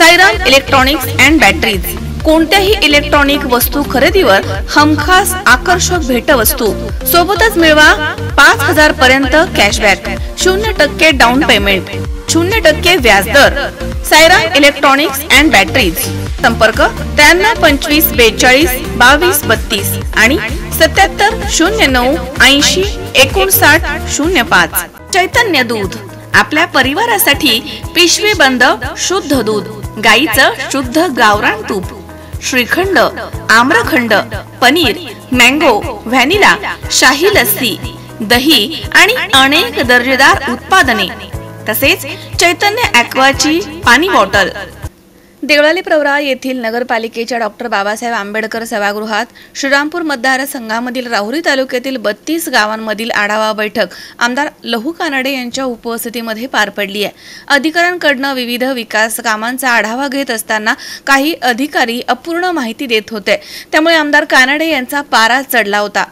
Sairam electronics and batteries कोणत्याही electronic वस्तू खरेदीवर हमखास आकर्षक भेटवस्तू सोबतच मिळवा 5000 पर्यंत कॅशबॅक 0% डाउन पेमेंट 0% व्याजदर। साईराम इलेक्ट्रॉनिक्स अँड बॅटरीज संपर्क 93 25 42 22 32 आणि 77 09 80 59 05। चैतन्य दूध आपल्या परिवारासाठी पिशवी बंद शुद्ध दूध, गाईचं शुद्ध गावरान तूप, श्रीखंड, आम्रखंड, पनीर, मँगो, व्हॅनिला, शाही लस्सी, दही आणि अनेक दर्जेदार उत्पादने, तसेच चैतन्य ॲक्वाची पाणी बॉटल। देवळाली प्रवरा येथील नगरपालिकेच्या डॉक्टर बाबासाहेब आंबेडकर सभागृहात श्रीरामपूर मतदारसंघामधील राहुरी तालुक्यातील 32 गावांमधील आढावा बैठक आमदार लहू कानडे यांच्या उपस्थितीमध्ये पार पडली आहे। अधिकाऱ्यांकडून विविध विकास कामांचा आढावा घेत असताना काही अधिकारी अपूर्ण माहिती देत होते, त्यामुळे आमदार कानडे यांचा पारा चढला होता।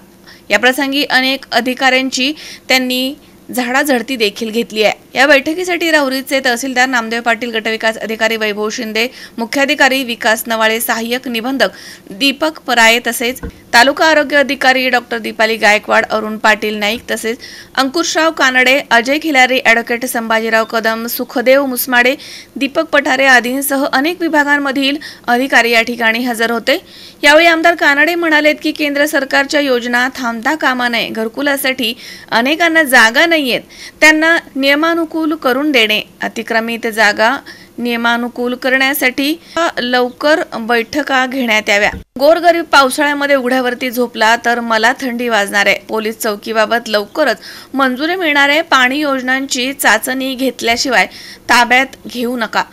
या प्रसंगी अनेक अधिकाऱ्यांची त्यांनी झाडाझडती देखील घेतली आहे। या बैठकीसाठी राहुरीचे तहसीलदार नामदेव पाटील, गटविकास अधिकारी वैभव शिंदे, मुख्याधिकारी विकास नवाळे, सहाय्यक निबंधक दीपक पराये, तसेच तालुका आरोग्य अधिकारी डॉक्टर दीपाली गायकवाड, अरुण पाटील नाईक, तसेच अंकुशराव कानडे, अजय खिलारी, ॲडव्होकेट संभाजीराव कदम, सुखदेव मुसमाडे, दीपक पठारे आदींसह अनेक विभागांमधील अधिकारी या ठिकाणी हजर होते। यावेळी आमदार कानडे म्हणालेत की केंद्र सरकारच्या योजना थांबता कामा नये, घरकुलासाठी अनेकांना जागा नाहीयेत, त्यांना नियमानुकूल करून देणे, अतिक्रमित जागा नियमानुकूल करण्यासाठी लवकर बैठका घेण्यात याव्या। गोरगरीब पावसाळ्यामध्ये उघड्यावरती झोपला तर मला थंडी वाजणार आहे। पोलीस चौकीबाबत लवकरच मंजुरी मिळणार आहे। पाणी योजनांची चाचणी घेतल्याशिवाय ताब्यात घेऊ नका।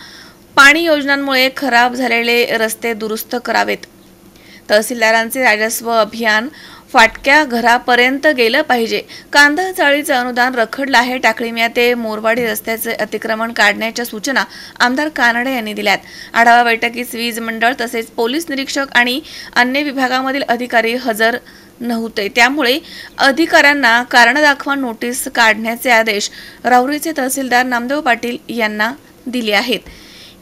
पाणी योजनांमुळे खराब झालेले रस्ते दुरुस्त करावेत। तहसीलदारांचे राजस्व अभियान फाटक्या घरापर्यंत गेलं पाहिजे। कांदा चाळीचं अनुदान रखडलं आहे। टाकळीमिया ते मोरवाडी रस्त्याचे अतिक्रमण काढण्याच्या सूचना आमदार कानडे यांनी दिल्यात। आढावा बैठकीस वीज मंडळ तसेच पोलीस निरीक्षक आणि अन्य विभागामधील अधिकारी हजर नव्हते, त्यामुळे अधिकाऱ्यांना कारण दाखवा नोटीस काढण्याचे आदेश राहुरीचे तहसीलदार नामदेव पाटील यांना दिले आहेत।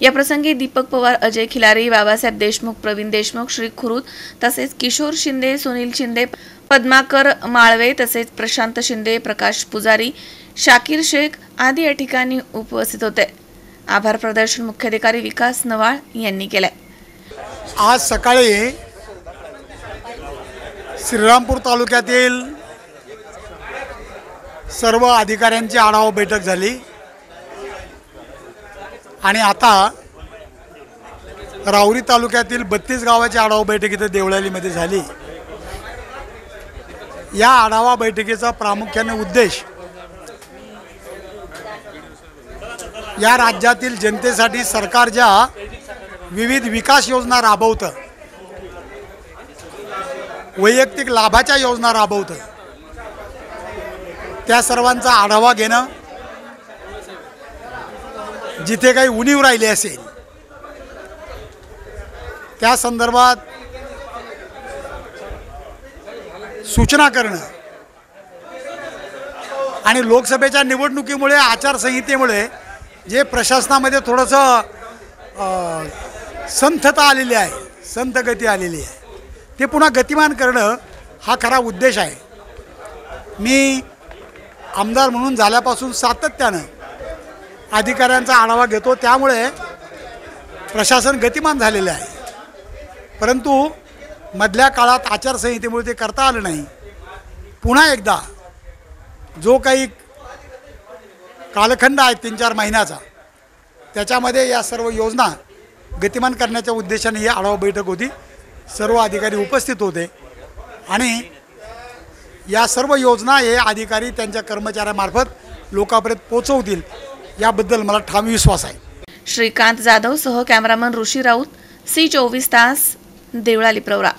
या प्रसंगी दीपक पवार, अजय खिलारी, बाबासाहेब देशमुख, प्रवीण देशमुख, श्री खुरुद, तसेच किशोर शिंदे, सुनील शिंदे, पद्माकर माळवे, तसेच प्रशांत शिंदे, प्रकाश पुजारी, शाकीर शेख आदी या ठिकाणी उपस्थित होते। आभार प्रदर्शन मुख्याधिकारी विकास नवाळ यांनी केले। आज सकाळी श्रीरामपूर तालुक्यातील सर्व अधिकाऱ्यांची आढावा बैठक झाली आणि आता राहुरी तालुक्यातील 32 गावाची आढावा बैठक इथं देवळालीमध्ये झाली। या आढावा बैठकीचा प्रामुख्याने उद्देश या राज्यातील जनतेसाठी सरकार ज्या विविध विकास योजना राबवतं, वैयक्तिक लाभाच्या योजना राबवतं, त्या सर्वांचा आढावा घेणं, जिथे काही उणीव राहिली असेल त्या संदर्भात सूचना करणं आणि लोकसभेच्या निवडणुकीमुळे आचारसंहितेमुळे जे प्रशासनामध्ये थोडंसं संथता आलेली आहे, संथ गती आलेली आहे, ते पुन्हा गतिमान करणं हा खरा उद्देश आहे। मी आमदार म्हणून झाल्यापासून सातत्यानं अधिकाऱ्यांचा आढावा घेतो, त्यामुळे प्रशासन गतिमान झालेले आहे, परंतु मधल्या काळात आचारसंहितेमुळे ते करता आलं नाही। पुन्हा एकदा जो काही कालखंड आहे 3-4 महिन्याचा, त्याच्यामध्ये या सर्व योजना गतिमान करण्याच्या उद्देशाने ही आढावा बैठक होती। सर्व अधिकारी उपस्थित होते आणि या सर्व योजना हे अधिकारी त्यांच्या कर्मचाऱ्यांमार्फत लोकांपर्यंत पोहोचवतील याबद्दल मला ठाम विश्वास आहे। श्रीकांत जाधव सह कॅमेरामन ऋषी राऊत, सी 24 तास, देवळाली प्रवरा।